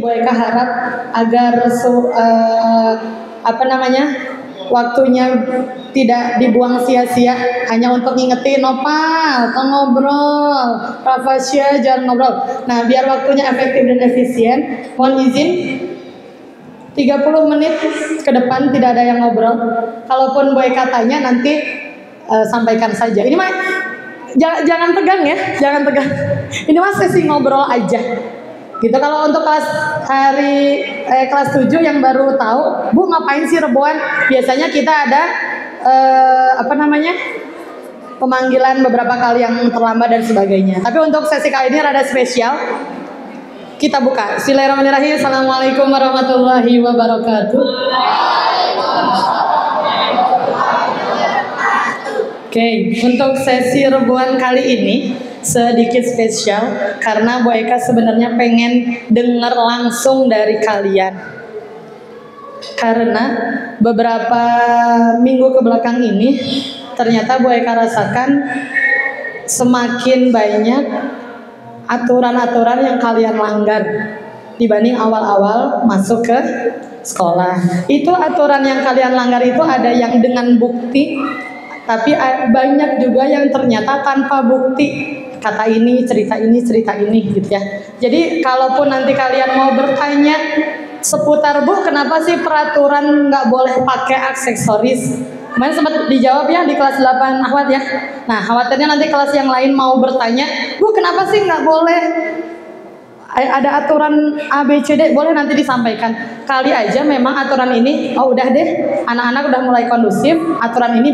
Boyka harap agar waktunya tidak dibuang sia-sia hanya untuk ngingetin Nopal, atau ngobrol, Rafasya jangan ngobrol. Nah, biar waktunya efektif dan efisien, mohon izin 30 menit ke depan tidak ada yang ngobrol. Kalaupun Boyka tanya nanti sampaikan saja. Ini mah jangan tegang ya, jangan tegang. Ini mah sesi ngobrol aja. Gitu. Kalau untuk kelas 7 yang baru tahu, Bu ngapain sih Reboan? Biasanya kita ada pemanggilan beberapa kali yang terlambat dan sebagainya. Tapi untuk sesi kali ini rada spesial. Kita buka. Bismillahirrahmanirrahim. Assalamualaikum warahmatullahi wabarakatuh. Oke, untuk sesi Reboan kali ini sedikit spesial karena Bu Eka sebenarnya pengen dengar langsung dari kalian. Karena beberapa minggu ke belakang ini ternyata Bu Eka rasakan semakin banyak aturan-aturan yang kalian langgar dibanding awal-awal masuk ke sekolah. Itu aturan yang kalian langgar itu ada yang dengan bukti, tapi banyak juga yang ternyata tanpa bukti. Kata ini, cerita ini gitu ya. Jadi kalaupun nanti kalian mau bertanya seputar Bu, kenapa sih peraturan nggak boleh pakai aksesoris? Kemarin sempat dijawab ya di kelas 8 Ahwat ya. Nah, khawatirnya nanti kelas yang lain mau bertanya, Bu kenapa sih nggak boleh? Ada aturan A, B, C, D, boleh nanti disampaikan. Kali aja memang aturan ini, oh udah deh, anak-anak udah mulai kondusif, aturan ini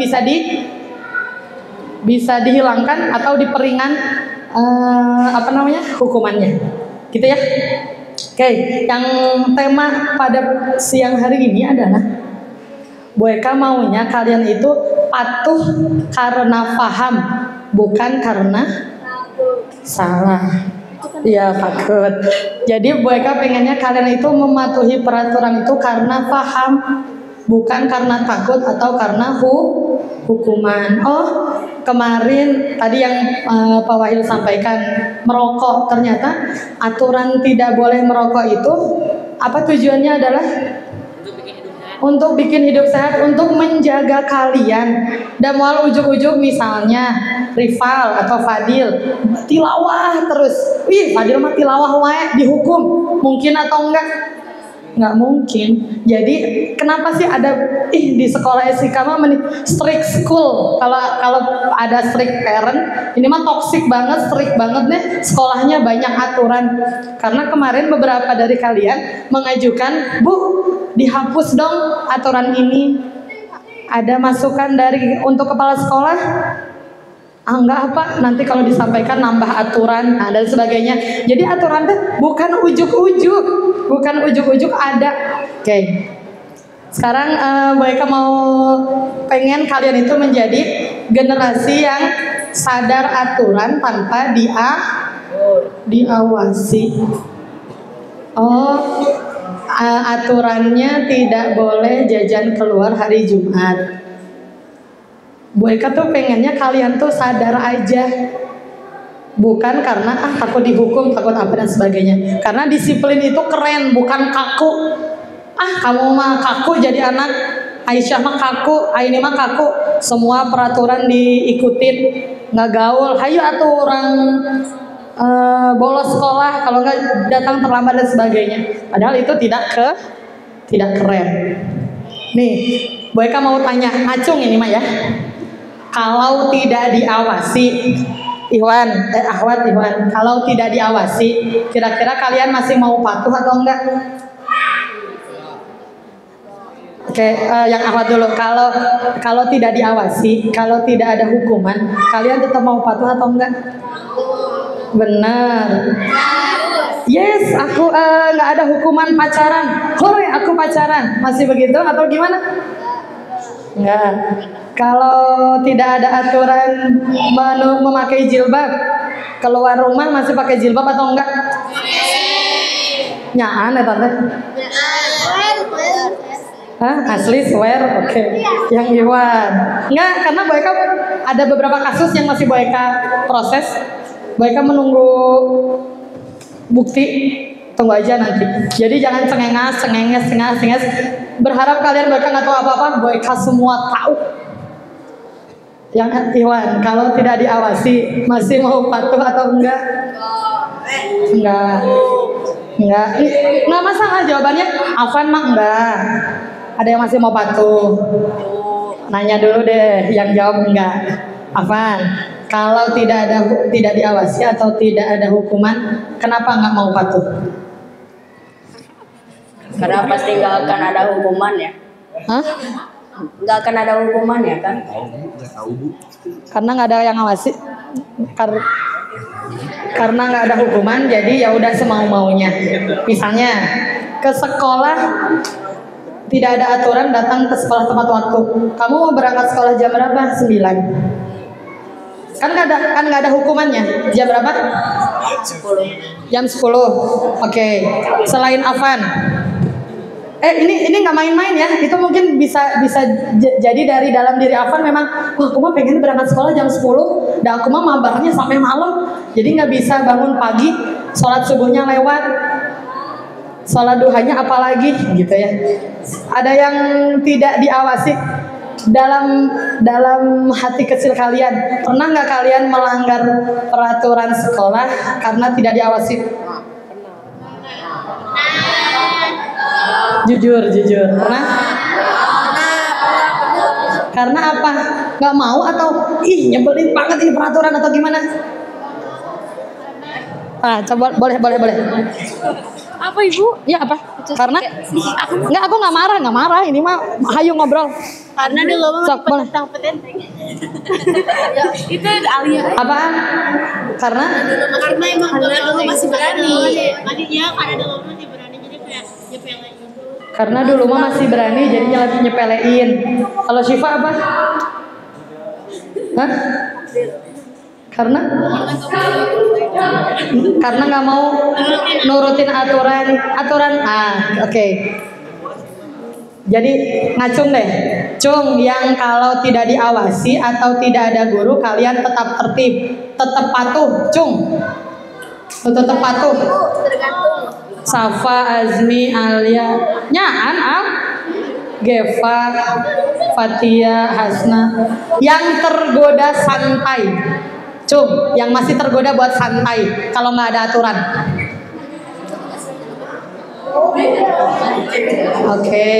bisa dihilangkan atau diperingan hukumannya, gitu ya. Oke, yang tema pada siang hari ini adalah Bu Eka maunya kalian itu patuh karena paham, bukan karena salah. Iya, takut. Jadi Bu Eka pengennya kalian itu mematuhi peraturan itu karena paham, bukan karena takut atau karena hukuman. Oh, kemarin tadi yang Pak Wahil sampaikan merokok, ternyata aturan tidak boleh merokok itu apa tujuannya adalah untuk bikin hidup sehat, untuk menjaga kalian. Dan mual ujuk-ujuk misalnya Rival atau Fadil tilawah terus, Fadil mah tilawah wae dihukum, mungkin atau enggak? Nggak mungkin. Jadi kenapa sih ada di sekolah SIK mah strict school? Kalau ada strict parent, ini mah toxic banget, strict banget nih. Sekolahnya banyak aturan. Karena kemarin beberapa dari kalian mengajukan, Bu, dihapus dong aturan ini. Ada masukan untuk kepala sekolah? Enggak apa, nanti kalau disampaikan nambah aturan dan sebagainya. Jadi aturan itu bukan ujuk-ujuk ada. Oke. Sekarang Bu Eka pengen kalian itu menjadi generasi yang sadar aturan tanpa diawasi. Aturannya tidak boleh jajan keluar hari Jumat. Bu Eka tuh pengennya kalian tuh sadar aja, bukan karena takut dihukum, takut apa dan sebagainya. Karena disiplin itu keren, bukan kaku. Kamu mah kaku jadi anak, Aisyah mah kaku, Aini mah kaku. Semua peraturan diikutin, nggak gaul. Hayu atuh orang bolos sekolah, kalau nggak datang terlambat dan sebagainya. Padahal itu tidak keren. Nih, Bu Eka mau tanya, ngacung ini mah ya. Kalau tidak diawasi, Ahwat Iwan, kalau tidak diawasi, kira-kira kalian masih mau patuh atau enggak? Oke, yang Ahwat dulu. Kalau tidak diawasi, kalau tidak ada hukuman, kalian tetap mau patuh atau enggak? Benar. Yes, aku nggak ada hukuman pacaran. Hore, aku pacaran. Masih begitu atau gimana? Enggak. Kalau tidak ada aturan memakai jilbab, keluar rumah masih pakai jilbab atau enggak? Nyaan ya tante? Asli swear, oke. Yang Iwan. Enggak, karena Bu Eka ada beberapa kasus yang masih Bu Eka proses. Bu Eka menunggu bukti Tunggu aja nanti. Jadi jangan cengenges. Berharap kalian mereka nggak tahu apa-apa. Mereka semua tahu. Yang Iwan, kalau tidak diawasi masih mau patuh atau enggak? Enggak masalah jawabannya. Afan mah enggak. Ada yang masih mau patuh? Nanya dulu deh, yang jawab enggak. Afan, kalau tidak diawasi atau tidak ada hukuman, kenapa enggak mau patuh? Karena pasti nggak akan ada hukuman ya. Hah? Nggak akan ada hukuman ya kan? Karena nggak ada yang ngawasi. Karena nggak ada hukuman, jadi ya udah semau-maunya. Misalnya ke sekolah tidak ada aturan, datang ke sekolah tepat waktu. Kamu mau berangkat sekolah jam berapa? 9. Kan nggak ada hukumannya. Jam berapa? 10. Jam 10. Oke. Selain Afan. Ini nggak main-main ya. Itu mungkin bisa jadi dari dalam diri Afan memang, wah aku mah pengen berangkat sekolah jam 10, dan aku mah mabarnya sampai malam. Jadi nggak bisa bangun pagi, sholat subuhnya lewat, sholat duhanya apalagi gitu ya. Ada yang tidak diawasi dalam hati kecil kalian. Pernah nggak kalian melanggar peraturan sekolah karena tidak diawasi? Jujur pernah? Karena apa? Nggak mau atau nyebelin banget ini peraturan atau gimana? Coba boleh. Apa Ibu? Ya apa? Karena aku nggak marah. Ini mah hayu ngobrol. Karena dulu Sok, boleh. Ya, itu Alia. Apaan? Karena emang dulu masih berani. Makanya karena dulu masih berani jadi kayak nyepelin. Karena dulu mah masih berani jadi nyepelein. Kalau Syifa apa? Hah? Karena nggak mau nurutin aturan. Oke. Jadi ngacung deh, cung yang kalau tidak diawasi atau tidak ada guru kalian tetap tertib, tetap patuh, cung. Tetap patuh. Tergantung. Safa, Azmi, Alia, Nyaan, Geva, Fatia, Hasna. Yang tergoda santai, cung. Yang masih tergoda buat santai kalau nggak ada aturan. Oke.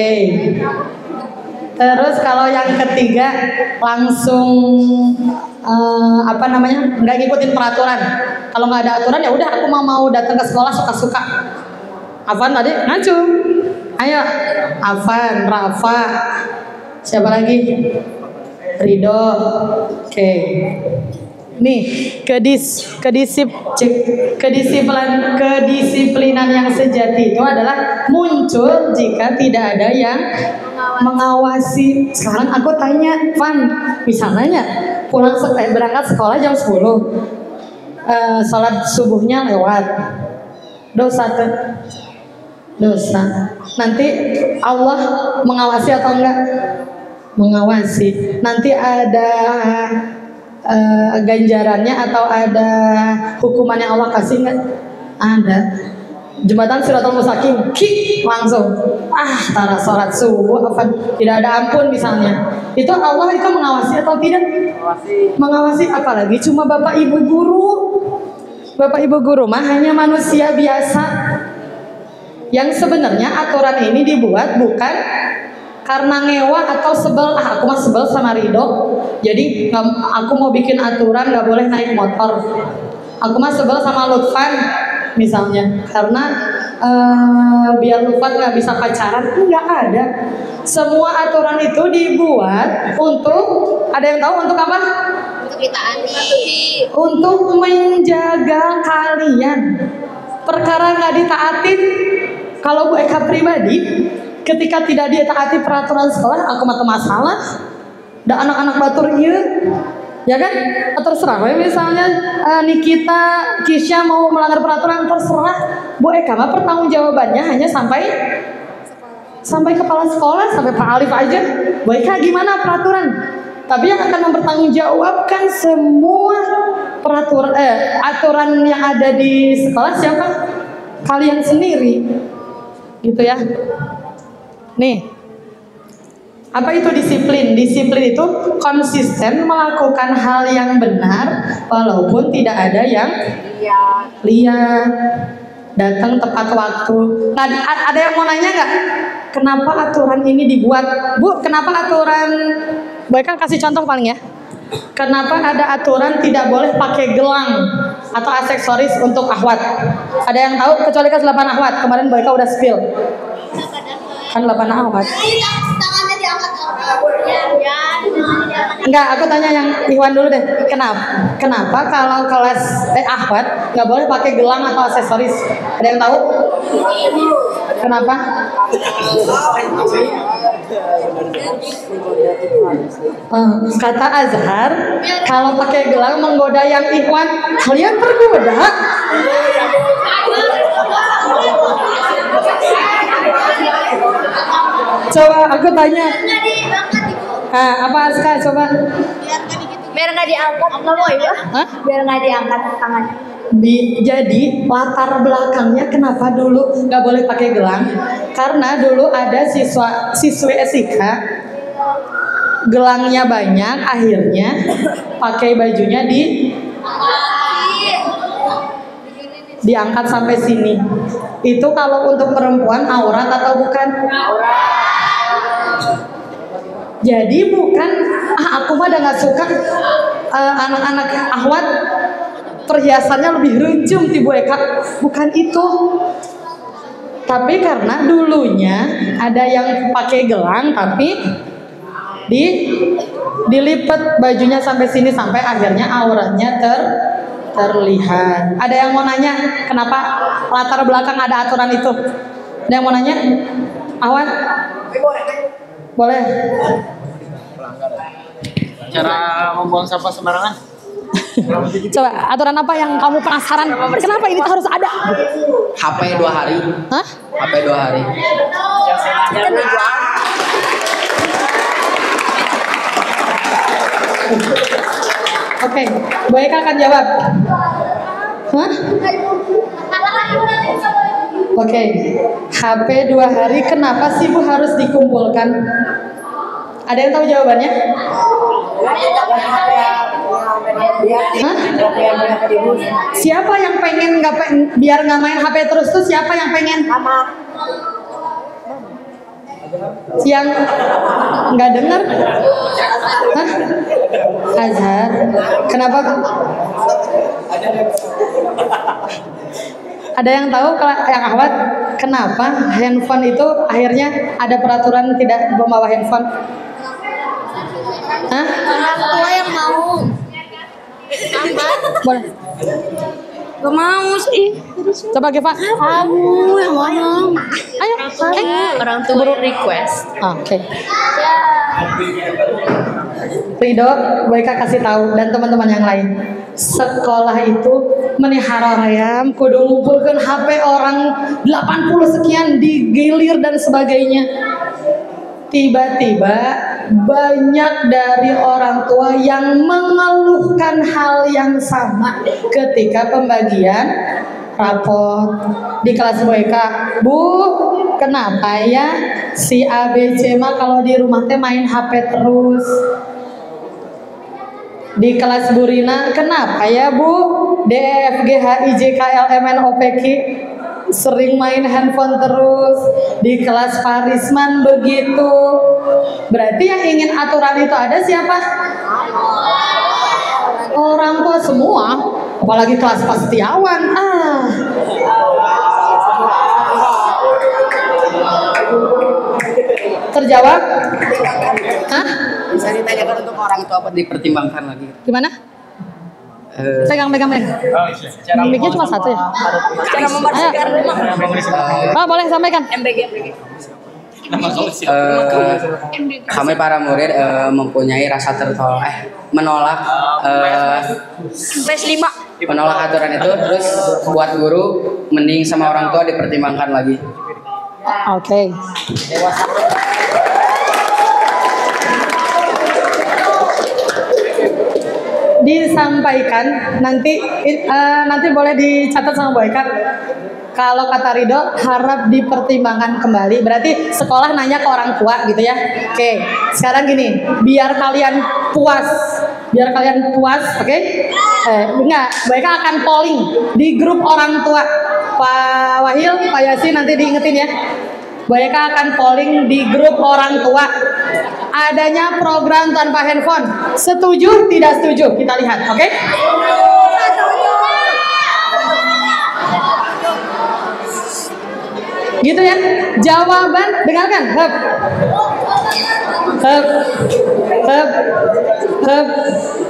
Terus kalau yang ketiga langsung nggak ngikutin peraturan. Kalau nggak ada aturan ya udah aku mau datang ke sekolah suka-suka. Afan tadi ngacu. Ayo, Afan, Rafa, siapa lagi? Ridho. Oke. Nih, kedisiplinan yang sejati itu adalah muncul jika tidak ada yang mengawasi. Sekarang aku tanya, Van, misalnya berangkat sekolah jam 10, sholat subuhnya lewat, dosa. Nanti Allah mengawasi atau enggak? Mengawasi. Nanti ada ganjarannya atau ada hukuman yang Allah kasih nggak? Ada. Jembatan Siratal Mustaqim, langsung tara sholat subuh tidak ada ampun misalnya. Itu Allah itu mengawasi atau tidak? Mengawasi. Apalagi cuma bapak ibu guru mah hanya manusia biasa. Yang sebenarnya aturan ini dibuat bukan karena ngewa atau sebel. Aku mah sebel sama Ridho, jadi aku mau bikin aturan nggak boleh naik motor. Aku mah sebel sama Lutfan misalnya, karena biar Lutfan nggak bisa pacaran. Nggak ada. Semua aturan itu dibuat untuk, ada yang tahu untuk apa? Untuk ditaati. Untuk menjaga kalian. Perkara nggak ditaatin, kalau Bu Eka pribadi, ketika tidak ditaati peraturan sekolah, aku mah masalah. Da anak-anak batur iya, ya kan? Terserah. Misalnya Nikita, Kisha mau melanggar peraturan, terserah. Bu Eka mah pertanggungjawabannya hanya sampai kepala sekolah, sampai Pak Alif aja. Bu Eka gimana peraturan? Tapi yang akan mempertanggungjawabkan semua aturan yang ada di sekolah siapa? kalian sendiri, gitu ya. Nih, apa itu disiplin? Disiplin itu konsisten melakukan hal yang benar walaupun tidak ada yang lihat, datang tepat waktu. Nah, ada yang mau nanya nggak? Kenapa aturan ini dibuat, Bu? Kenapa aturan? Boleh kan kasih contoh paling ya? Kenapa ada aturan tidak boleh pakai gelang atau aksesoris untuk akhwat? Ada yang tahu? Kecuali kelas 8 akhwat. Kemarin Boyka udah spill. Kan 8 akhwat. Tangannya diangkat. Enggak, aku tanya yang Iwan dulu deh. Kenapa kalau kelas akhwat nggak boleh pakai gelang atau aksesoris? Ada yang tahu? Kenapa? Kata Azhar, kalau pakai gelang menggoda yang ikhwan, kalian tergoda? Coba aku tanya. Apa Aska? Coba. Biar nggak diangkat. Nggak mau ya? Hah? Biar nggak diangkat tangannya. Jadi latar belakangnya kenapa dulu nggak boleh pakai gelang? Karena dulu ada siswi SIK gelangnya banyak, akhirnya pakai bajunya diangkat sampai sini. Itu kalau untuk perempuan aurat atau bukan? Jadi bukan aku mah udah nggak suka anak-anak akhwat perhiasannya lebih runcung di Bu Eka, bukan itu. Tapi karena dulunya ada yang pakai gelang tapi dilipat bajunya sampai sini sampai akhirnya auratnya terlihat. Ada yang mau nanya kenapa latar belakang ada aturan itu? Ada yang mau nanya? Awan? Boleh. Cara membuang sampah sembarangan. Coba aturan apa yang kamu penasaran? Kenapa ini harus ada? HP 2 hari. Hah? HP 2 hari. Oke, Bu Eka akan jawab. Hah? Oke, HP 2 hari kenapa sih Bu harus dikumpulkan? Ada yang tahu jawabannya? Hah? Siapa yang pengen biar nggak main HP terus tuh siapa yang pengen? Yang nggak dengar? Hah? Azhar, kenapa? Ada yang tahu yang akhwat kenapa handphone itu akhirnya ada peraturan tidak membawa handphone? Hah? Orang tua yang mau. Boleh. Gak mau sih. Coba Giva. Kamu yang ngomong. Ayo. Orang tua request. Oke. Ridho, Boyka kasih tahu dan teman-teman yang lain. Sekolah itu menihara rayam, kudu ngumpulkan HP orang 80 sekian digilir dan sebagainya. Tiba-tiba banyak dari orang tua yang mengeluhkan hal yang sama ketika pembagian rapot di kelas Boyka. Bu, kenapa ya si ABC mah kalau di rumah teh main HP terus? Di kelas Burina, kenapa ya Bu? DFG HIJ KLMN OPQ sering main handphone terus. Di kelas Farisman begitu. Berarti yang ingin aturan itu ada siapa? Orang tua semua. Apalagi kelas Pastiawan. Terjawab? Hah? Bisa ditanyakan untuk orang tua apa dipertimbangkan lagi? Gimana? Pegang. Mic-nya cuma satu ya? Cara membersihkan rumah. Boleh sampaikan. MBG. Kami para murid mempunyai rasa menolak menolak aturan itu, terus buat guru mending sama orang tua dipertimbangkan lagi. Oke. Disampaikan nanti boleh dicatat sama Boyka. Kalau kata Ridho harap dipertimbangkan kembali. Berarti sekolah nanya ke orang tua gitu ya. Oke, sekarang gini, biar kalian puas, oke? Enggak, mereka akan polling di grup orang tua. Pak Wahil, Pak Yasin nanti diingetin ya. Mereka akan polling di grup orang tua. Adanya program tanpa handphone. Setuju? Tidak setuju? Kita lihat, oke? Gitu ya. Jawaban, dengarkan.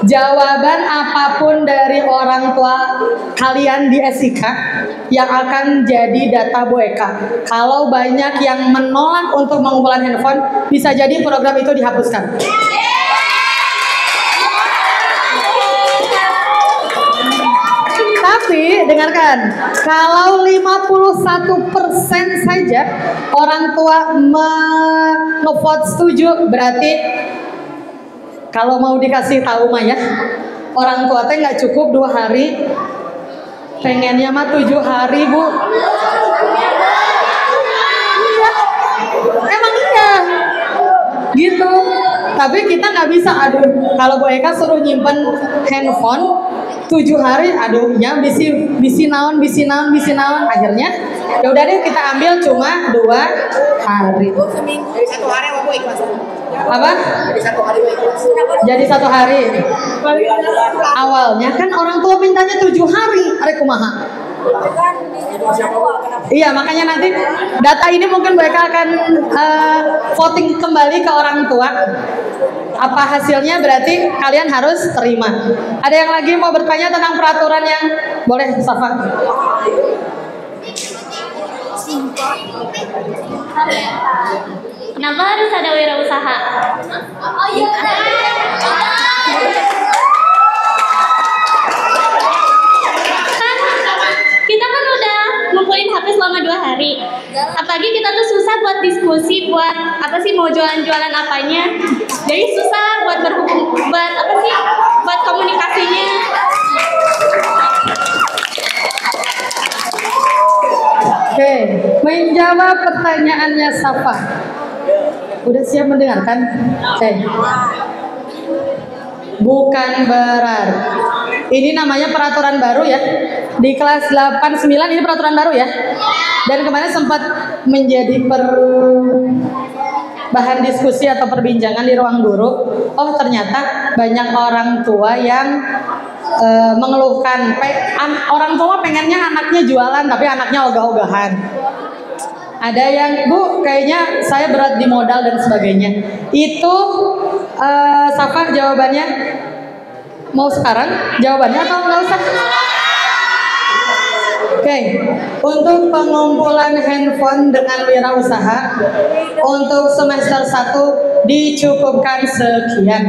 Jawaban apapun dari orang tua kalian di SIK yang akan jadi data BOEKA. Kalau banyak yang menolak untuk mengumpulkan handphone, bisa jadi program itu dihapuskan. Tapi dengarkan, kalau 51% saja orang tua ngevote setuju, berarti kalau mau dikasih tahu mah ya, orang tua teh nggak cukup 2 hari, pengennya mah 7 hari bu. Iya, emang iya, gitu. Tapi kita nggak bisa, aduh, kalau Bu Eka suruh nyimpen handphone 7 hari, aduh ya bisi naon, akhirnya ya udah deh kita ambil cuma 2 hari. Jadi 1 hari apa Bu ikhlas? Apa? Jadi 1 hari. Awalnya kan orang tua mintanya 7 hari, arek kumaha. Iya, makanya nanti data ini mungkin mereka akan voting kembali ke orang tua. Apa hasilnya, berarti kalian harus terima. Ada yang lagi mau bertanya tentang peraturan yang boleh, Safa? Kenapa harus ada wirausaha? Oh iya. Kita kan udah ngumpulin HP selama 2 hari. Apalagi kita tuh susah buat diskusi, buat apa sih mau jualan-jualan apanya. Jadi susah buat buat komunikasinya. Oke, menjawab pertanyaannya Safa. Udah siap mendengarkan? Oke. Bukan berarti. Ini namanya peraturan baru ya. Di kelas 89 ini peraturan baru ya. Dan kemarin sempat menjadi bahan diskusi atau perbincangan di ruang guru. Oh, ternyata banyak orang tua yang mengeluhkan, orang tua pengennya anaknya jualan tapi anaknya ogah-ogahan. Ada yang, Bu, kayaknya saya berat di modal dan sebagainya. Itu Safa jawabannya mau sekarang jawabannya atau nggak usah? Oke, untuk pengumpulan handphone dengan wirausaha untuk semester 1 dicukupkan sekian.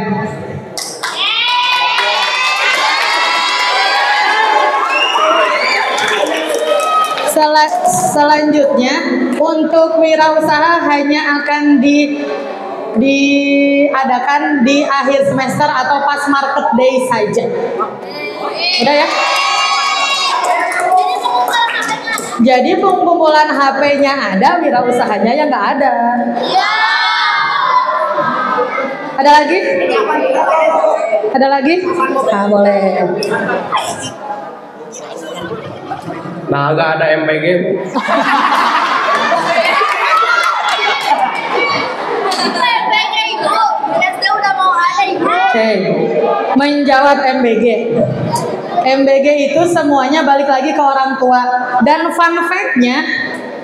Selanjutnya untuk wirausaha hanya akan diadakan di akhir semester atau pas market day saja. Udah ya? Jadi pengumpulan HP-nya ada, wirausahanya yang nggak ada. Ada lagi? Ada lagi? Nah, boleh. Nah, nggak ada MPG. Oke, menjawab MBG. MBG itu semuanya balik lagi ke orang tua. Dan fun fact-nya,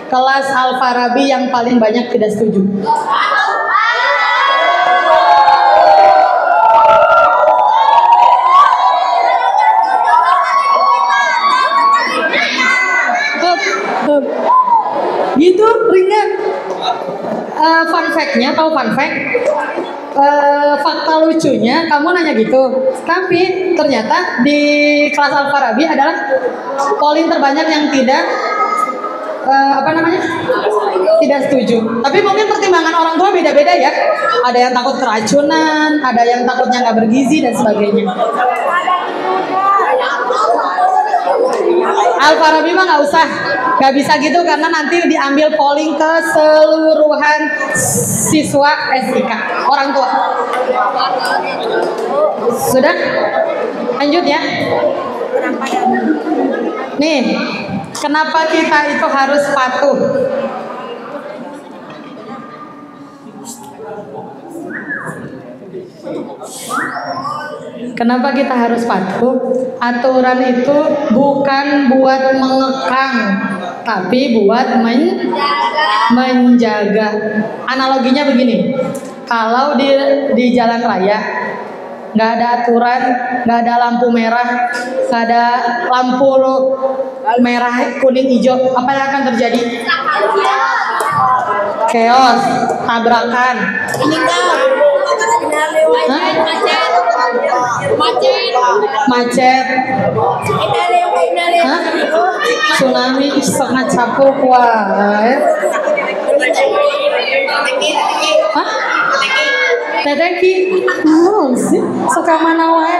kelas Al-Farabi yang paling banyak tidak setuju. Gitu, ringan. Fun fact-nya, tahu fun fact? Fakta lucunya, kamu nanya gitu. Tapi ternyata di kelas Al-Farabi adalah polling terbanyak yang tidak tidak setuju. Tapi mungkin pertimbangan orang tua beda-beda ya. Ada yang takut keracunan, ada yang takutnya nggak bergizi dan sebagainya. Al-Farabi mah nggak usah, nggak bisa gitu karena nanti diambil polling keseluruhan siswa SIK orang tua. Sudah, lanjut ya. Nih, kenapa kita itu harus patuh? Kenapa kita harus patuh? Aturan itu bukan buat mengekang, tapi buat menjaga. Analoginya begini, kalau di jalan raya nggak ada aturan, nggak ada lampu merah, nggak ada lampu merah, kuning, hijau, apa yang akan terjadi? Chaos, tabrakan. Macet. Hah? Tsunami sangat capuk wae. Hah? Teteki. Oh, sih. Suka mana wae?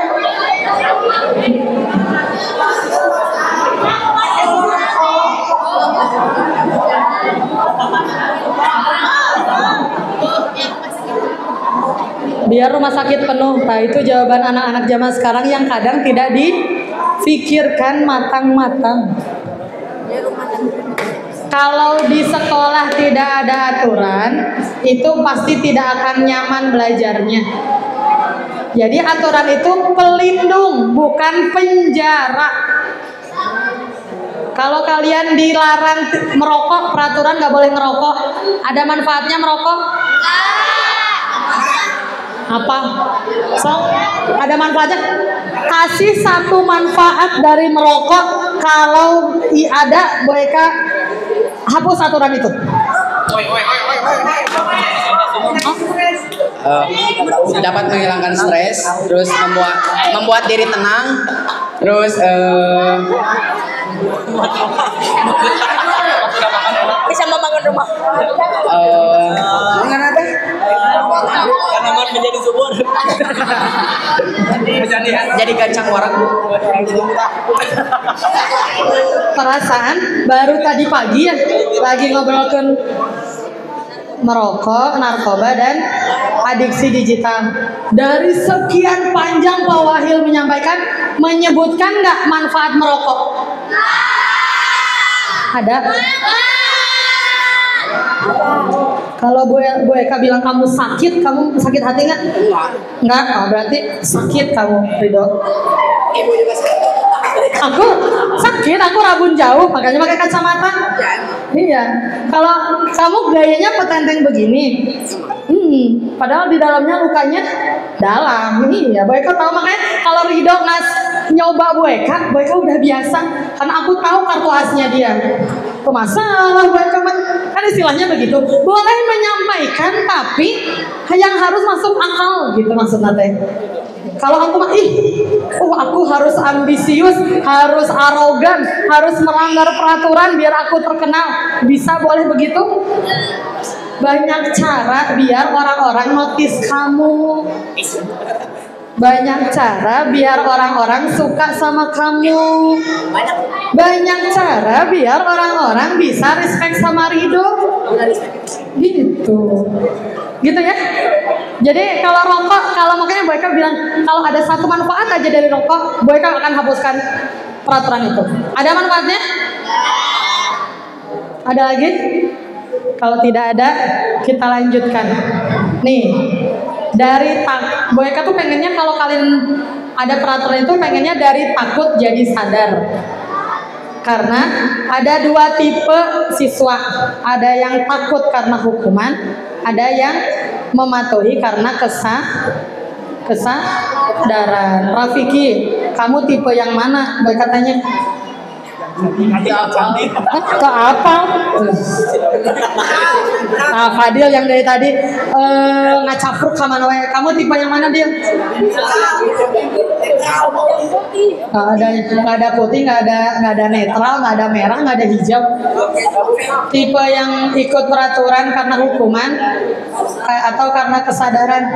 Biar rumah sakit penuh. Nah, itu jawaban anak-anak zaman sekarang yang kadang tidak difikirkan matang-matang. Kalau di sekolah tidak ada aturan, itu pasti tidak akan nyaman belajarnya. Jadi aturan itu pelindung, bukan penjara. Kalau kalian dilarang merokok, peraturan nggak boleh ngerokok, ada manfaatnya merokok? Apa? So, ada manfaatnya? Kasih satu manfaat dari merokok. Kalau ada, mereka hapus aturan itu. Dapat menghilangkan stres, terus membuat diri tenang, terus Bisa membangun rumah. apa? Tanaman menjadi subur. Jadi kacang warang. Perasaan baru tadi pagi ya lagi ngobrolkan merokok, narkoba, dan adiksi digital. Dari sekian panjang Pak Wahil menyampaikan, menyebutkan nggak manfaat merokok? Ada? Kalau Bu Eka bilang kamu sakit sakit hati nggak? Nggak, oh, berarti sakit kamu, Ridho. Ibu juga Aku sakit, aku rabun jauh, makanya pakai kacamata. Iya. Kalau kamu gayanya petenteng begini, padahal di dalamnya lukanya dalam. Iya, Bu Eka tahu, makanya kalau Ridho nyoba Bu Eka udah biasa, karena aku tahu kartu asnya dia. Masalah Bu Eka kan istilahnya begitu. Boleh menyampaikan, tapi yang harus masuk akal gitu maksudnya teh. Kalau aku aku harus ambisius, harus arogan, harus melanggar peraturan biar aku terkenal. Bisa boleh begitu? Banyak cara biar orang-orang notice kamu. Banyak cara biar orang-orang suka sama kamu. Banyak cara biar orang-orang bisa respect sama Ridho. Gitu ya. Jadi kalau rokok, makanya Bu Eka bilang kalau ada satu manfaat aja dari rokok, Bu Eka akan hapuskan peraturan itu. Ada manfaatnya? Ada lagi? Kalau tidak ada, kita lanjutkan. Nih, dari Bu Eka tuh pengennya kalau kalian ada peraturan itu pengennya dari takut jadi sadar. Karena ada dua tipe siswa, ada yang takut karena hukuman, ada yang mematuhi karena kesadaran. Rafiki, kamu tipe yang mana? Boy katanya. Ke apa? Nah, Fadil yang dari tadi ngacapruk sama Noe. Kamu tipe yang mana dia? Nggak ada putih, nggak ada netral, nggak ada merah, nggak ada hijau. Tipe yang ikut peraturan karena hukuman atau karena kesadaran?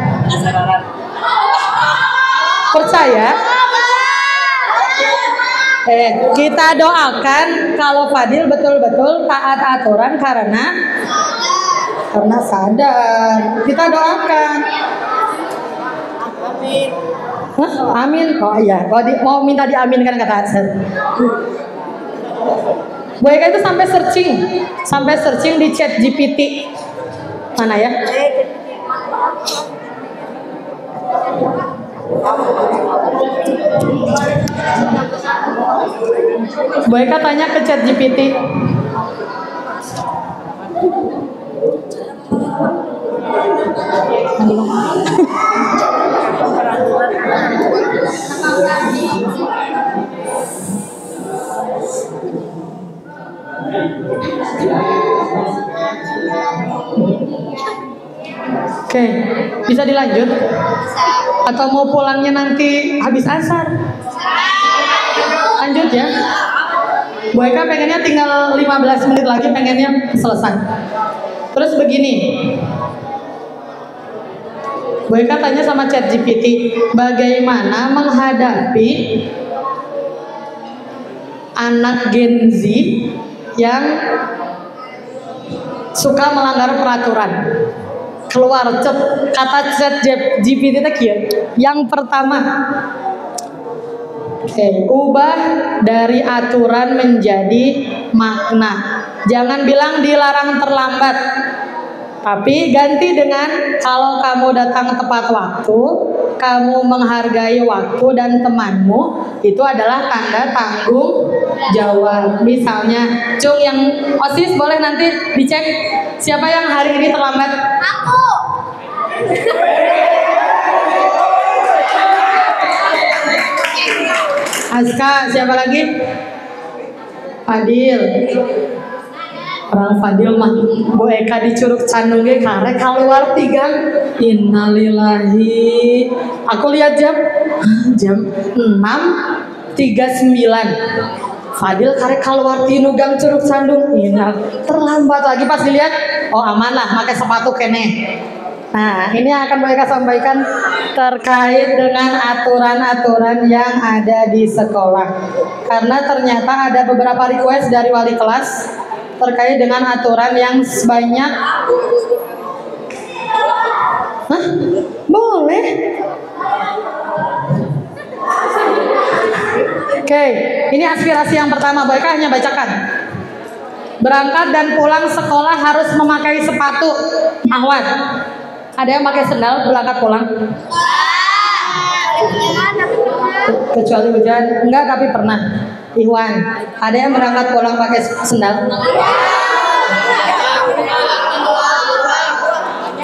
Percaya? Kita doakan kalau Fadil betul-betul taat aturan karena sadar. Kita doakan. Hah? Amin. Oh iya, mau minta diaminkan kata Hasan. Bu Eka itu sampai searching di chat GPT. Mana ya? Bu Eka tanya ke chat GPT. Oke, bisa dilanjut? Atau mau pulangnya nanti habis asar? Lanjut ya. Bu Eka pengennya tinggal 15 menit lagi, pengennya selesai. Terus begini, Bu Eka tanya sama ChatGPT, bagaimana menghadapi anak Gen Z yang suka melanggar peraturan? Keluar kata ChatGPT tadi. Yang pertama, ubah dari aturan menjadi makna. Jangan bilang dilarang terlambat, tapi ganti dengan kalau kamu datang tepat waktu, kamu menghargai waktu dan temanmu, itu adalah tanda tanggung jawab. Misalnya, Cung yang OSIS boleh nanti dicek siapa yang hari ini terlambat. Aku. Aska, siapa lagi? Fadil. Orang Fadil mah Bu Eka di Curug Candung ge karek keluar 3. Innalillahi. Aku lihat jam 6.39. Fadil karek keluar di Nugang Curug Candung. Terlambat lagi pas dilihat. Oh aman lah, pakai sepatu kene. Nah, ini akan Bu Eka sampaikan terkait dengan aturan-aturan yang ada di sekolah. Karena ternyata ada beberapa request dari wali kelas terkait dengan aturan yang sebanyak. Hah? Boleh? Oke, ini aspirasi yang pertama. Bu Eka hanya bacakan. Berangkat dan pulang sekolah harus memakai sepatu. Ahwat, ada yang pakai sendal berangkat pulang? Kecuali hujan? Enggak, tapi pernah. Iwan, ada yang berangkat pulang pakai sendal?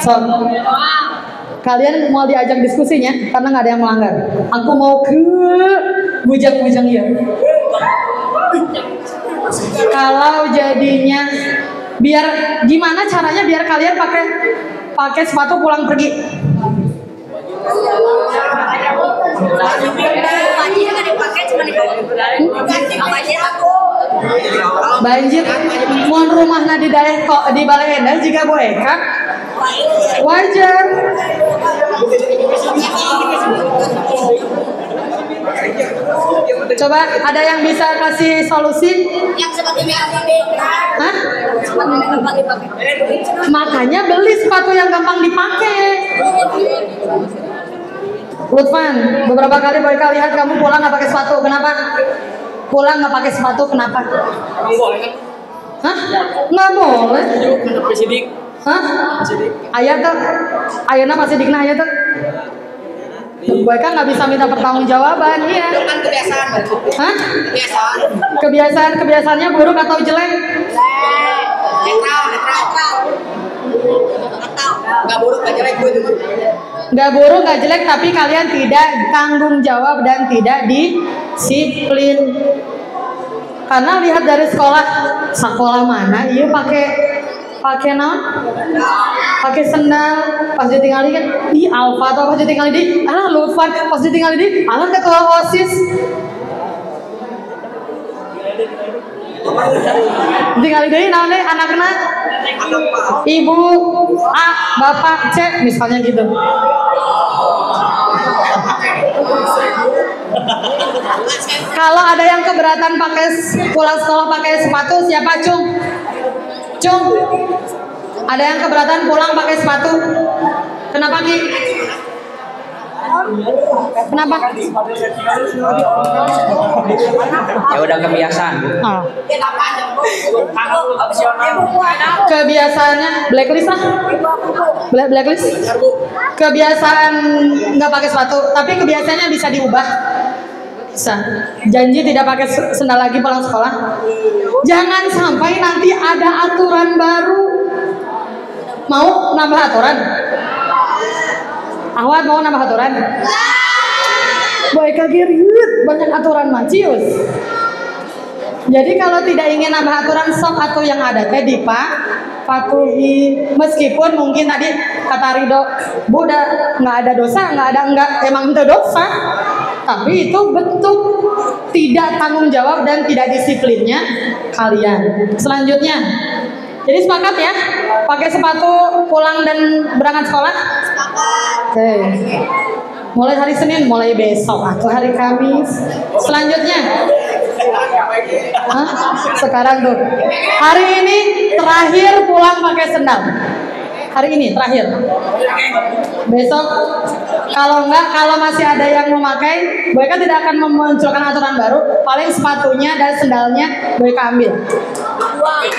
So, kalian mau diajak diskusinya karena nggak ada yang melanggar. Aku mau ke bujang-bujang ya. Kalau jadinya biar gimana caranya biar kalian pakai sepatu pulang pergi? Banjir mohon rumahna di daerah kok di Balai Endah jika Bu Eka wajar. Coba ada yang bisa kasih solusi? Yang sepatunya gampang dipakai. Hah? Sepatunya gampang dipakai. Makanya beli sepatu yang gampang dipakai. Lutfan, beberapa kali Bu Eka lihat kamu pulang nggak pakai sepatu. Kenapa? Pulang nggak pakai sepatu kenapa? Hah? Nggak boleh. Hah? Ayah tuh, ayahnya masih dikna ayah tuh. Bu Eka nggak bisa minta pertanggungjawaban, iya. Itu kan kebiasaan. Hah? Kebiasaan. Kebiasaannya buruk atau jelek? Netral. Nggak buruk, nggak jelek gue juga. Nggak buruk, nggak jelek, tapi kalian tidak tanggung jawab dan tidak disiplin. Karena lihat dari sekolah mana, iya pakai naon? Pakai sendal, pas ditinggalin kan, Alfa atau pas ditinggalin di, Lutfan, pas ditinggalin di, ketua OSIS. Tinggalin deh naonnya anaknya, ibu A, bapak C, misalnya gitu. Kalau ada yang keberatan pulang sekolah pakai sepatu, siapa? Cung. Cung. Ada yang keberatan pulang pakai sepatu? Kenapa Ki? Kenapa? Ya udah kebiasaan. Oh. Kebiasaannya blacklist lah. Blacklist. Kebiasaan nggak pakai sepatu, tapi kebiasaannya bisa diubah. Bisa. Janji tidak pakai sendal lagi pulang sekolah. Jangan sampai nanti ada aturan baru. Mau nambah aturan? Ahwat mau nambah aturan? Boy kagiriut banyak aturan macius. Jadi kalau tidak ingin nambah aturan sok atau yang ada teh patuhi, meskipun mungkin tadi kata Rido, Bu udah nggak ada dosa, emang itu dosa, tapi itu betul tidak tanggung jawab dan tidak disiplinnya kalian. Selanjutnya, jadi sepakat ya, pakai sepatu pulang dan berangkat sekolah. Oke. Mulai hari Senin, mulai besok atau hari Kamis. Selanjutnya, sekarang tuh, hari ini terakhir pulang pakai sendal. Hari ini terakhir. Besok, kalau masih ada yang memakai, Boyka tidak akan memunculkan aturan baru. Paling sepatunya dan sendalnya Boyka ambil.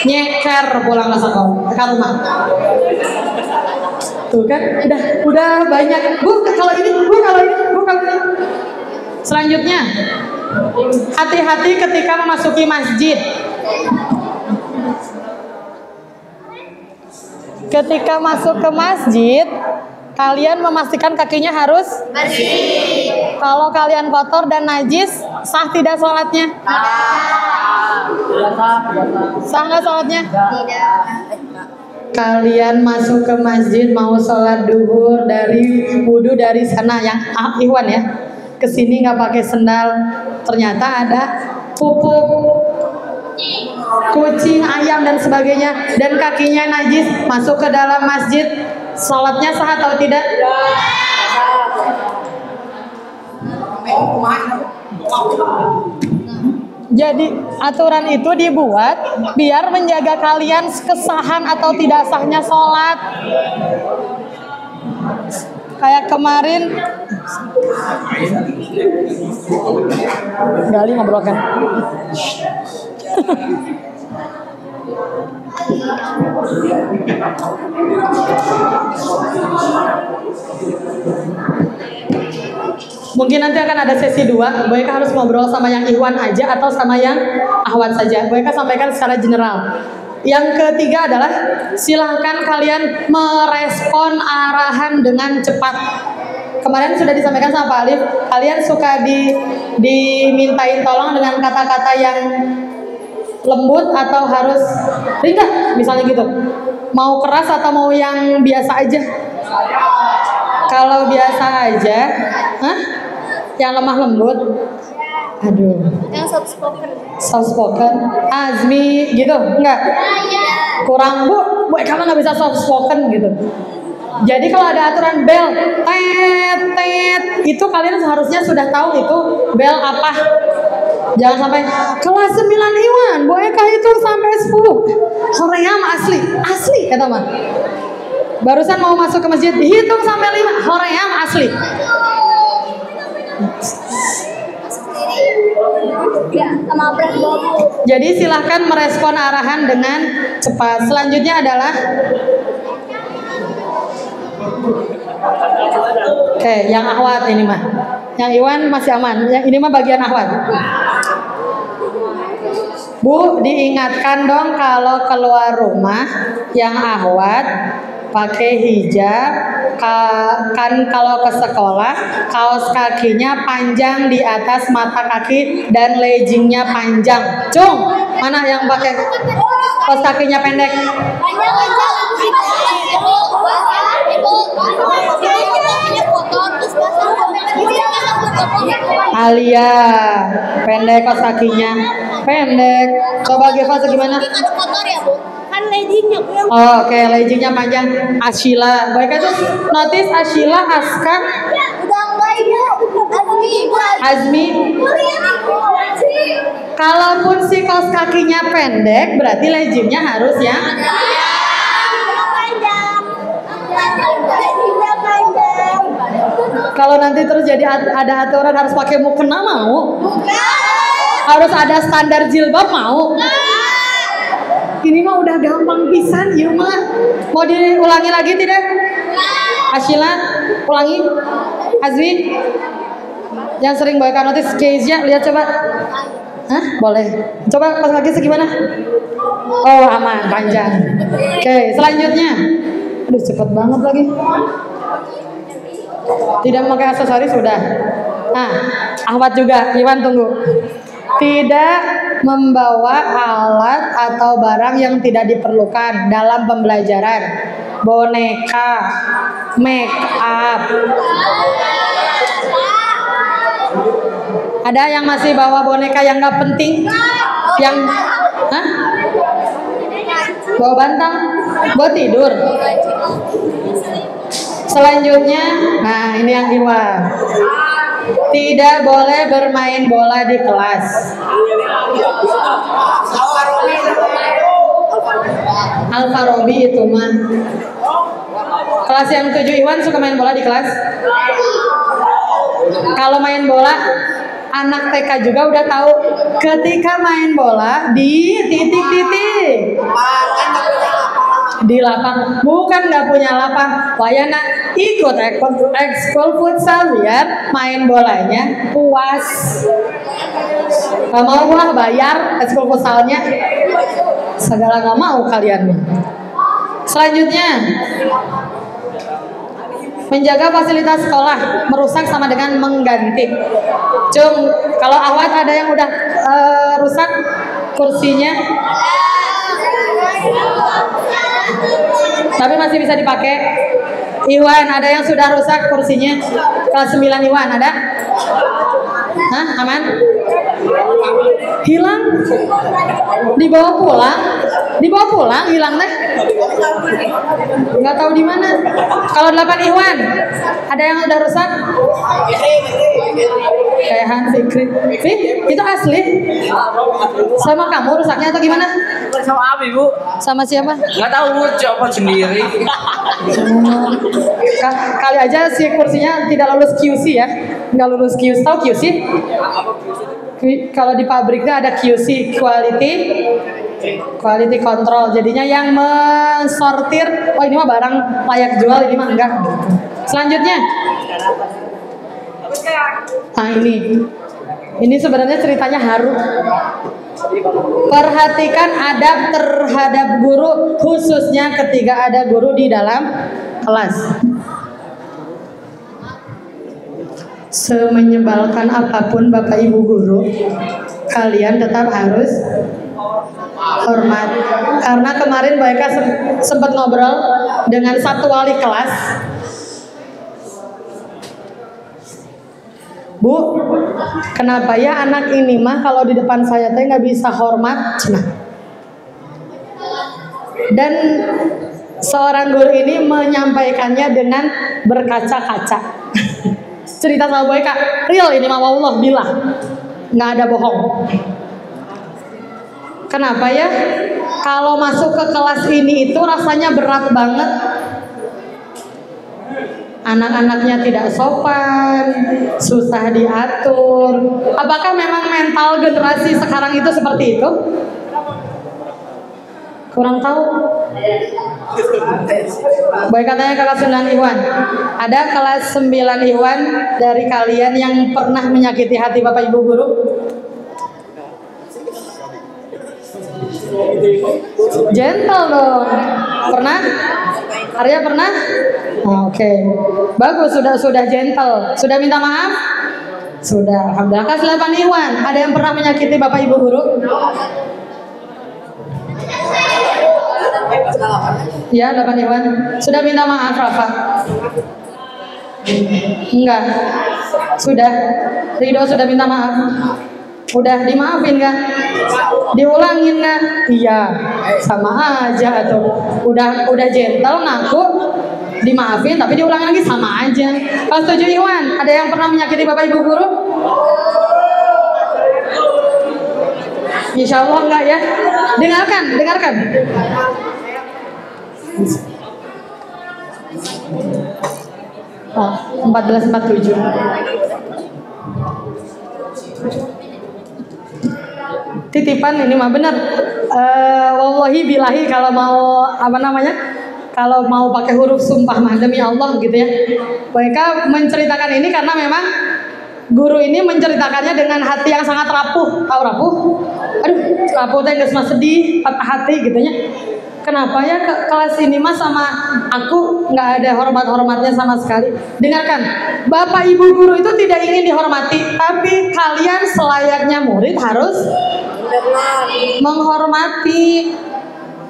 Nyeker pulang ke sekolah, ke rumah. Tuh kan, udah banyak. Bu kalau ini. Selanjutnya, hati-hati ketika memasuki masjid. Ketika masuk ke masjid, kalian memastikan kakinya harus bersih. Kalau kalian kotor dan najis, sah tidak sholatnya? Sah nggak sholatnya? Kalian masuk ke masjid mau sholat duhur dari wudhu dari sana yang Ikhwan ya, kesini nggak pakai sendal, ternyata ada pupuk kucing, ayam dan sebagainya, dan kakinya najis, masuk ke dalam masjid, sholatnya sah atau tidak? Jadi aturan itu dibuat biar menjaga kalian kesahan atau tidak sahnya sholat. Kayak kemarin Gali ngobrolkan. Mungkin nanti akan ada sesi 2. Boyka harus ngobrol sama yang Ikhwan aja atau sama yang Ahwat saja. Boyka sampaikan secara general. Yang ketiga adalah silahkan kalian merespon arahan dengan cepat. Kemarin sudah disampaikan sama Pak Alif, kalian suka dimintain tolong dengan kata-kata yang lembut atau harus ringkas, misalnya gitu. Mau keras atau mau yang biasa aja? Kalau biasa aja, yang lemah lembut, aduh. Yang soft spoken. Soft spoken, Azmi gitu, enggak? Kurang bu, kamu nggak bisa soft spoken gitu. Jadi kalau ada aturan bel, tet, itu kalian seharusnya sudah tahu itu bel apa. Jangan sampai kelas 9 Iwan, Boyka itu sampai 10. Hoream asli kata mah. Barusan mau masuk ke masjid, hitung sampai 5, hoream asli. Jadi silahkan merespon arahan dengan cepat. Selanjutnya adalah yang Ahwat ini mah. Yang Iwan masih aman. Yang ini mah bagian Ahwat. Bu, diingatkan dong kalau keluar rumah yang Ahwat pakai hijab, kan kalau ke sekolah kaos kakinya panjang di atas mata kaki dan leggingnya panjang. Cung, mana yang pakai kaos kakinya pendek? Alia, pendek kaos kakinya pendek. Coba Geva gimana? Kotor ya Bu? Kan leggingnya Bu. Oh, oke, leggingnya panjang. Ashila, Boyka tuh notice Ashila, Aska. Udah enggak Ibu. Azmi. Kalaupun si kaos kakinya pendek, berarti leggingnya harus yang kalau nanti terus jadi ada aturan harus pakai mukena mau? Harus ada standar jilbab mau? Ini mah udah gampang pisan, yuk mah. Mau diulangi lagi tidak? Ashila, ulangi. Azwi, yang sering baca notis case-nya, lihat coba. Hah? Boleh. Coba pas lagi segimana? Oh, aman, panjang. Oke, selanjutnya. Aduh, cepet banget lagi. Tidak memakai aksesoris sudah. Nah, Ahmad juga. Iwan tunggu. Tidak membawa alat atau barang yang tidak diperlukan dalam pembelajaran. Boneka, make up. Ada yang masih bawa boneka yang nggak penting? Yang, hah? Bawa bantal? Buat tidur? Selanjutnya, nah ini yang Iwan. Tidak boleh bermain bola di kelas. Al-Farabi itu mah. Kelas yang 7 Iwan suka main bola di kelas? Kalau main bola, anak TK juga udah tahu ketika main bola di titik-titik. Di lapang, bukan nggak punya lapang. Wayana ikut ekskul futsal biar main bolanya puas. Gak mau lah bayar ekskul futsalnya, segala gak mau kalian. Selanjutnya, menjaga fasilitas sekolah merusak sama dengan mengganti. Cung, kalau Ahwat ada yang udah rusak kursinya, tapi masih bisa dipakai. Iwan, ada yang sudah rusak kursinya? Kelas 9 Iwan, ada? Hah? Aman? Hilang? Dibawa pulang? Dibawa pulang hilang teh? Nggak tahu di mana. Kalau 8 Iwan, ada yang udah rusak? Kayak Hans Fikri. Itu asli? Sama kamu rusaknya atau gimana? Sama Abi, Bu. Sama siapa? Nggak tahu, Bu. Coba sendiri. Kali aja si kursinya tidak lulus QC ya. Nggak lulus QC. Tahu QC? Kalau di pabriknya ada QC, quality control. Jadinya yang mensortir, oh ini mah barang layak jual, ini mah enggak. Selanjutnya, nah ini sebenarnya ceritanya haru. Perhatikan adab terhadap guru, khususnya ketika ada guru di dalam kelas. Semenyebalkan apapun Bapak Ibu guru, kalian tetap harus hormat. Karena kemarin mereka sempat ngobrol dengan satu wali kelas. Bu, kenapa ya anak ini mah kalau di depan saya teh nggak bisa hormat? Cina. Dan seorang guru ini menyampaikannya dengan berkaca-kaca. Cerita sama boy Kak, real ini mah Allah bilang, nggak ada bohong. Kenapa ya? Kalau masuk ke kelas ini itu rasanya berat banget. Anak-anaknya tidak sopan, susah diatur. Apakah memang mental generasi sekarang itu seperti itu? Kurang tahu. Baik, katanya kelas 9 Iwan. Ada kelas 9 Iwan dari kalian yang pernah menyakiti hati Bapak Ibu guru? Gentle dong. Pernah? Arya pernah? Oke. Bagus, sudah gentle. Sudah minta maaf? Sudah. Alhamdulillah. Kelas 8 Iwan, ada yang pernah menyakiti Bapak Ibu guru? Ya, 8 Iwan. Sudah minta maaf Rafa? Enggak. Sudah. Ridho sudah minta maaf. Udah dimaafin nggak? Diulangin nggak? Iya, sama aja tuh. Udah gentle ngaku, dimaafin tapi diulangi lagi sama aja. Kalau setuju Iwan, ada yang pernah menyakiti Bapak Ibu guru? Insya Allah enggak ya. Dengarkan. Oh, 1447. Titipan ini mah bener. Wallahi bilahi kalau mau kalau mau pakai huruf sumpah mah demi Allah gitu ya. Mereka menceritakan ini karena memang guru ini menceritakannya dengan hati yang sangat rapuh. Tahu rapuh? Aduh, rapuh teh geus mah sedih, patah hati gitu nya. Kenapa ya kelas ini mah sama aku nggak ada hormat-hormatnya sama sekali. Dengarkan, Bapak Ibu guru itu tidak ingin dihormati, tapi kalian selayaknya murid harus menghormati.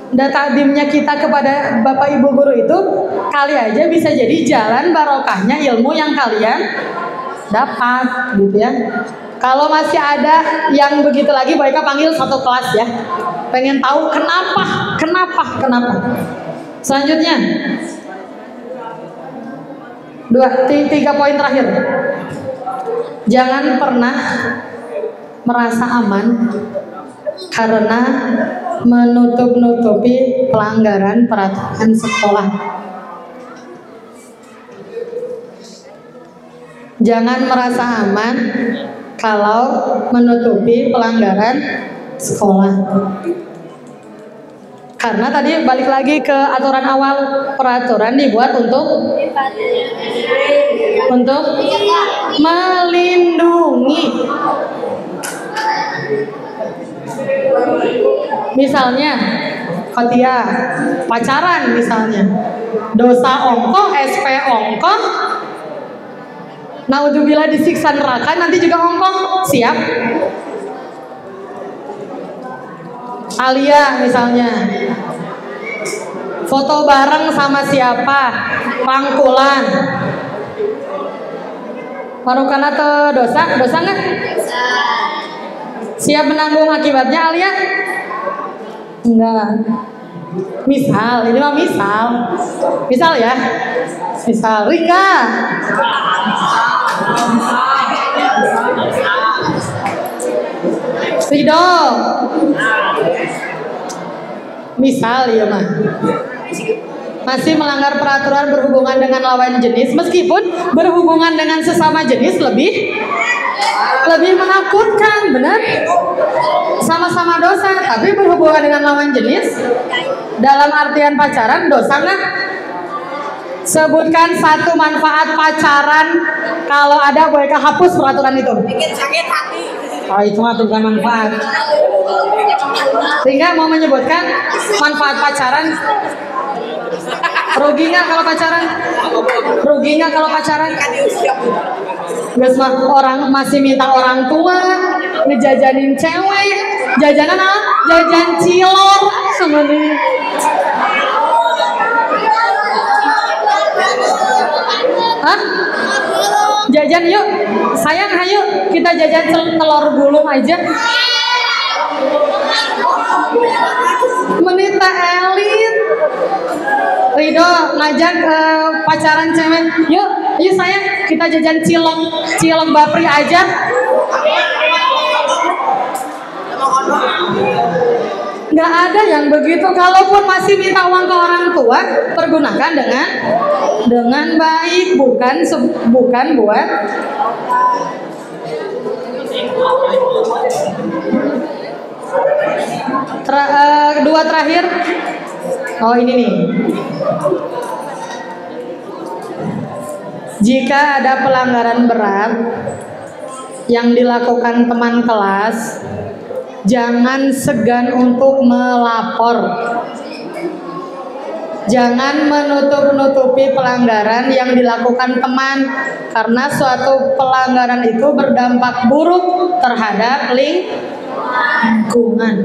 Dan takdimnya kita kepada Bapak Ibu guru itu kali aja bisa jadi jalan barokahnya ilmu yang kalian dapat gitu ya. Kalau masih ada yang begitu lagi, mereka panggil satu kelas ya. Pengen tahu kenapa. Selanjutnya, 3 poin terakhir. Jangan pernah merasa aman karena menutup-nutupi pelanggaran peraturan sekolah. Jangan merasa aman kalau menutupi pelanggaran sekolah. Karena tadi balik lagi ke aturan awal, peraturan dibuat untuk melindungi. Misalnya Kotia pacaran misalnya, dosa ongko, SP ongko, naudzubillah disiksa neraka nanti juga ongko, siap? Alia misalnya foto bareng sama siapa, rangkulan, marukana teu dosa nggak? Siap menanggung akibatnya Alia? Enggak. Misal, ini mah misal ya. Misal Rika. Ridho. Misal ya mah. Masih melanggar peraturan berhubungan dengan lawan jenis, meskipun berhubungan dengan sesama jenis lebih menakutkan, benar? Sama-sama dosa, tapi berhubungan dengan lawan jenis dalam artian pacaran dosa nggak? Sebutkan satu manfaat pacaran. Kalau ada, boleh hapus peraturan itu. Bikin sakit hati. Oh, itu mah bukan manfaat. Sehingga mau menyebutkan manfaat pacaran. Rugi nggak kalau pacaran? Guys, orang masih minta orang tua ngejajanin cewek, jajanan apa? Jajan cilor sebenarnya. Hah? Jajan yuk, sayang ayo kita jajan telur gulung aja. Menita elit. Ridho ngajak pacaran cewek, yuk sayang kita jajan cilok bapri aja. Nggak ada yang begitu. Kalaupun masih minta uang ke orang tua, pergunakan dengan baik, bukan buat dua terakhir. Oh ini nih. Jika ada pelanggaran berat yang dilakukan teman kelas, jangan segan untuk melapor. Jangan menutup-nutupi pelanggaran yang dilakukan teman, karena suatu pelanggaran itu berdampak buruk terhadap lingkungan.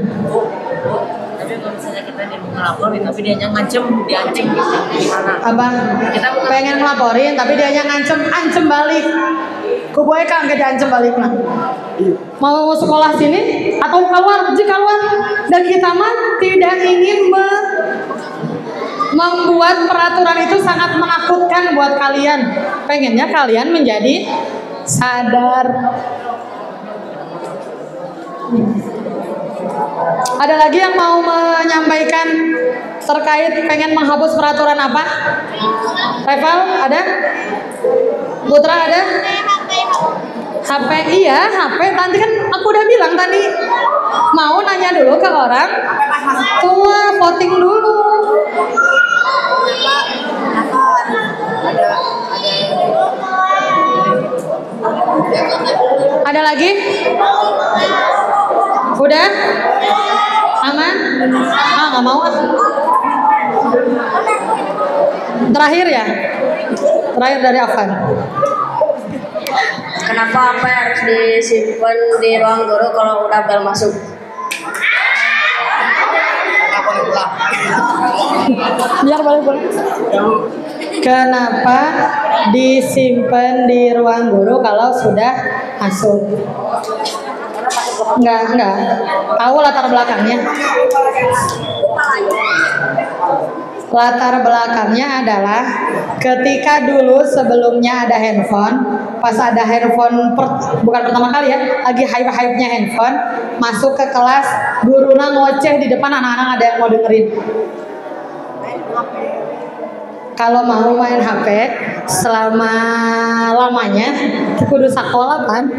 Tapi kalau misalnya kita ngelaporin tapi dia diancem gimana? Apa? Kita pengen ngelaporin tapi dia ancem balik. Kuboy kan gak diancem balik lah. Mau sekolah sini atau keluar, dan kita mah tidak ingin membuat peraturan itu sangat menakutkan buat kalian. Pengennya kalian menjadi sadar. Ada lagi yang mau menyampaikan terkait pengen menghapus peraturan apa? Reval ada? Putra ada? HP, iya HP. Nanti kan aku udah bilang tadi mau nanya dulu ke orang tua, voting dulu. Ada lagi? Udah? Aman? Ah, nggak mau ah. Terakhir ya? Terakhir dari Afan. Kenapa apa harus disimpan di ruang guru kalau udah bel masuk? Biar boleh. Kenapa disimpan di ruang guru kalau sudah masuk? Enggak. Tahu latar belakangnya? Latar belakangnya adalah ketika dulu sebelumnya ada handphone, pas ada handphone bukan pertama kali ya, lagi hype-hype-nya handphone, masuk ke kelas, gurunya ngoceh di depan anak-anak ada yang mau dengerin. Kalau mau main HP selama lamanya, kudu sekolah kan?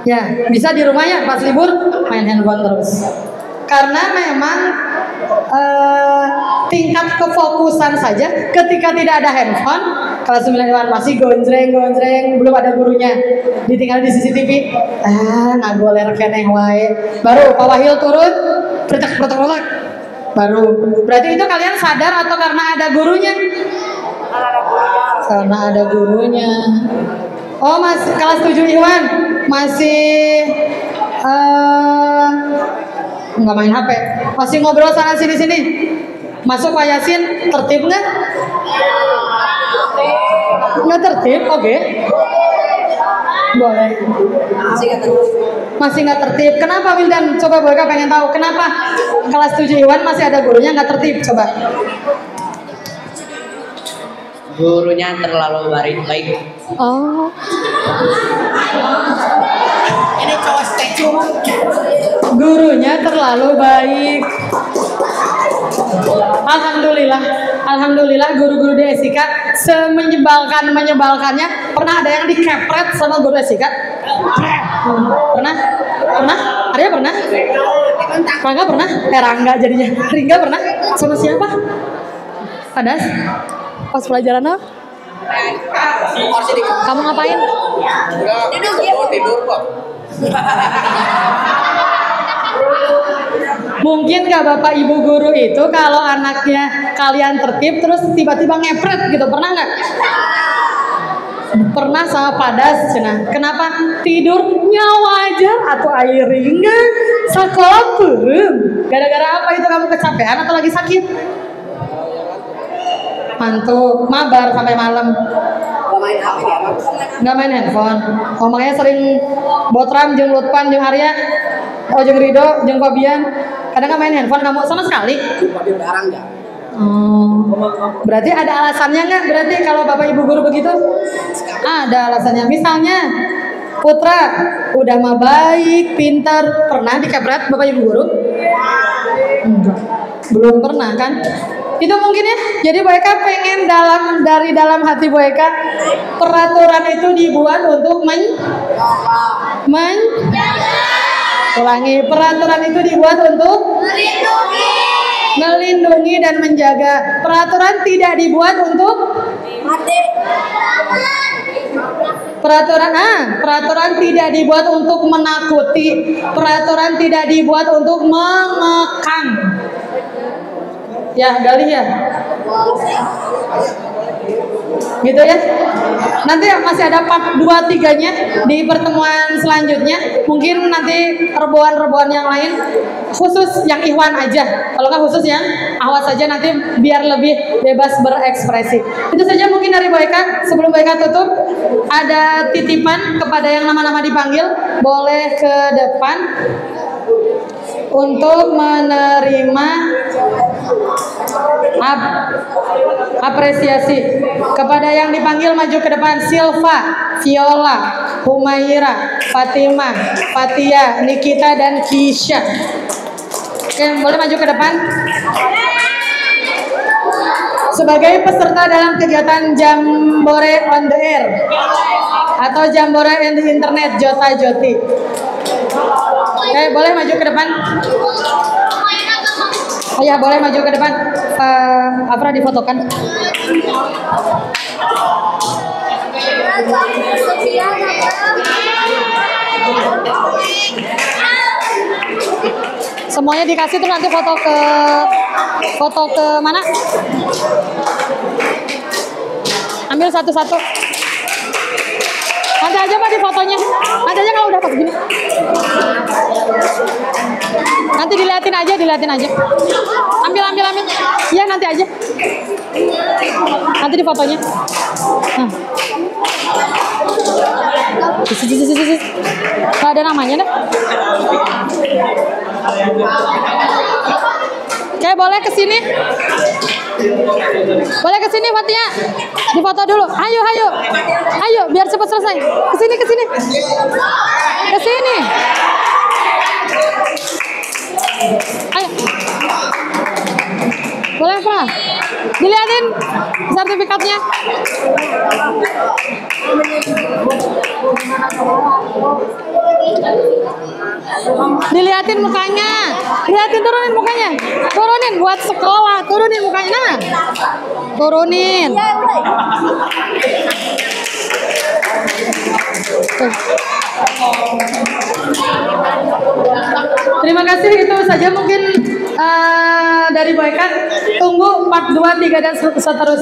Ya, bisa di rumahnya pas libur main handphone terus. Karena memang tingkat kefokusan saja ketika tidak ada handphone, kelas 9 masih gonjreng, belum ada gurunya, ditinggal di CCTV, ngagoler keneh wae. Baru Pak Wahil turun, pretek, baru. Berarti itu kalian sadar atau karena ada gurunya? Karena ada gurunya. Oh, masih kelas 7 Iwan masih nggak main HP, masih ngobrol sana sini. Masuk Pak Yasin, tertib nggak? Nggak tertib, oke. Boleh. Masih nggak tertib. Kenapa Wildan? Coba Boyka pengen tahu kenapa kelas 7 Iwan masih ada gurunya nggak tertib? Coba. Gurunya terlalu baik. Oh. Ini cowok statue. Gurunya terlalu baik. Alhamdulillah guru-guru di Esika menyebalkannya. Pernah ada yang dikepret sama guru Esika? Pernah? Arya pernah? Rangga pernah? Rangga jadinya. Ringga pernah? Sama siapa? Padas? Pas pelajaran apa? Kamu ngapain? Tidur kok. Mungkin gak Bapak Ibu guru itu kalau anaknya kalian tertib terus tiba-tiba ngepret gitu, pernah nggak? Pernah sama Padas, cenah. Kenapa? Tidurnya wajar atau air ringan, sekolah perem. Gara-gara apa itu kamu kecapean atau lagi sakit? Mantuk, mabar sampai malam. Nggak main handphone. Oh, makanya sering Botram, jeung Lutpan, jeung Arya, jeung Rido, jeung Fabian. Kadang nggak main handphone kamu sama sekali. Berarti ada alasannya nggak? Berarti kalau Bapak Ibu guru begitu? Ada alasannya. Misalnya Putra udah mah baik, pintar, pernah dikepret Bapak Ibu guru? Enggak. Belum pernah kan? Itu mungkin ya. Jadi Boyka pengen dari dalam hati Boyka peraturan itu dibuat untuk ulangi, peraturan itu dibuat untuk melindungi dan menjaga. Peraturan tidak dibuat untuk peraturan tidak dibuat untuk menakuti. Peraturan tidak dibuat untuk mengekang. Ya, Gali ya. Gitu ya. Nanti masih ada part 2, 3-nya di pertemuan selanjutnya. Mungkin nanti rebuan-rebuan yang lain, khusus yang Ikhwan aja. Kalau nggak khusus yang Awas saja, nanti biar lebih bebas berekspresi. Itu saja mungkin dari Boyka. Sebelum Boyka tutup, ada titipan kepada yang nama-nama dipanggil, boleh ke depan. untuk menerima apresiasi. Kepada yang dipanggil maju ke depan: Silva, Viola, Humaira, Fatima, Fatia, Nikita, dan Kisha. Oke, boleh maju ke depan. Sebagai peserta dalam kegiatan Jambore on the Air atau Jambore in the Internet Jota Joti. Oke, boleh maju ke depan. Oh ya, boleh maju ke depan. Afra difotokan. Semuanya dikasih tuh, nanti foto ke mana? Ambil satu-satu. Nanti aja Pak di fotonya. Nanti aja kalau udah pas gini. Nanti diliatin aja. Ambil. Iya, nanti aja. Nanti di fotonya. Nah. Nggak ada namanya dah. Oke, boleh kesini. Boleh kesini Fatia. Difoto dulu. Ayo, biar cepat selesai. Kesini. Ayo. Boleh Pak? Dilihatin sertifikatnya. Dilihatin mukanya. Turunin mukanya. Turunin buat sekolah. Turunin mukanya. Nah. Turunin. Terima kasih, itu saja mungkin dari Boyka. Tunggu part 2, 3 dan seterusnya.